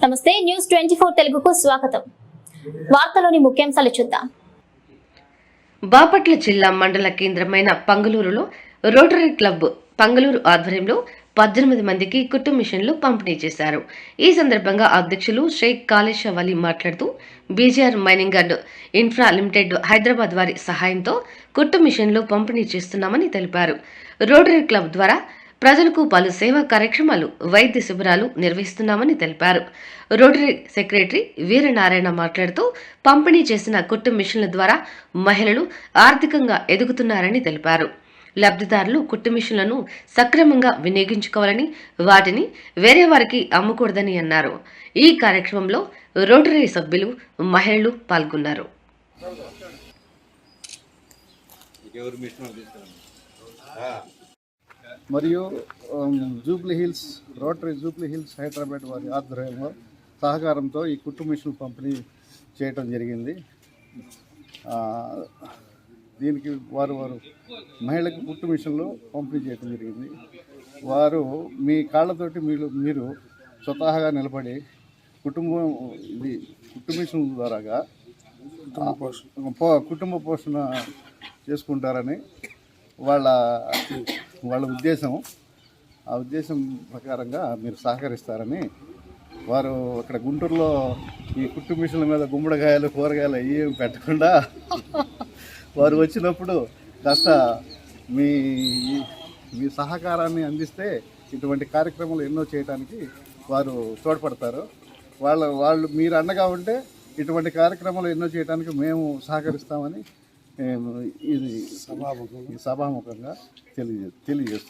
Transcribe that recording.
నమస్తే న్యూస్ 24 తెలుగుకు స్వాగతం. వార్తలోని ముఖ్యాంశాలు చూద్దాం. బాపట్ల జిల్లా మండల కేంద్రమైన పంగలూరులో రోటరీ క్లబ్ పంగలూరు ఆధ్వర్యంలో 18 మందికి కుట్టు మిషన్లు పంపిణీ చేశారు. ఈ సందర్భంగా అధ్యక్షులు షేక్ కాలేష్ వలి మాట్లాడుతూ BGR mining and infra limited Hyderabad వారి సహాయంతో కుట్టు మిషన్లు పంపిణీ చేస్తున్నామని తెలిపారు. రోటరీ క్లబ్ ద్వారా ప్రజలకు పలు సేవా కార్యక్రమాలు, వైద్య శిబిరాలు నిర్వహిస్తున్నామని తెలిపారు. రోటరీ సెక్రటరీ వీరనారాయణ మాట్లాడుతూ పంపిణీ చేసిన కుట్టు మిషన్ల ద్వారా మహిళలు ఆర్థికంగా ఎదుగుతున్నారని తెలిపారు. లబ్ధిదారులు కుట్టు మిషన్లను సక్రమంగా వినియోగించుకోవాలని, వాటిని వేరే వారికి అమ్మకూడదని అన్నారు. ఈ కార్యక్రమంలో రోటరీ సభ్యులు, మహిళలు పాల్గొన్నారు. మరియు Jubilee hills rotary Jubilee hills Hyderabad వారి ఆధ్వర్యంలో సహకారంతో ఈ కుట్టు మిషన్లు పంపిణీ చేయటం జరిగింది. దీనికి వారు మహిళలకు కుట్టు మిషన్లు పంపిణీ చేయడం జరిగింది. వారు మీ కాళ్ళతోటి మీరు స్వతహాగా నిలబడి ఇది కుట్టు మిషన్ ద్వారాగా కుటుంబ పోషణ చేసుకుంటారని వాళ్ళ ఉద్దేశం. ఆ ఉద్దేశం ప్రకారంగా మీరు సహకరిస్తారని వారు అక్కడ గుంటూరులో ఈ కుట్టు మిషన్ల మీద గుమ్మడికాయలు, కూరగాయలు ఏం పెట్టకుండా వారు వచ్చినప్పుడు కాస్త మీ సహకారాన్ని అందిస్తే ఇటువంటి కార్యక్రమాలు ఎన్నో చేయడానికి వారు తోడ్పడతారు. వాళ్ళు మీరు అండగా ఉంటే ఇటువంటి కార్యక్రమాలు ఎన్నో చేయడానికి మేము సహకరిస్తామని ఇది సభాముఖంగా తెలియజేస్తాం.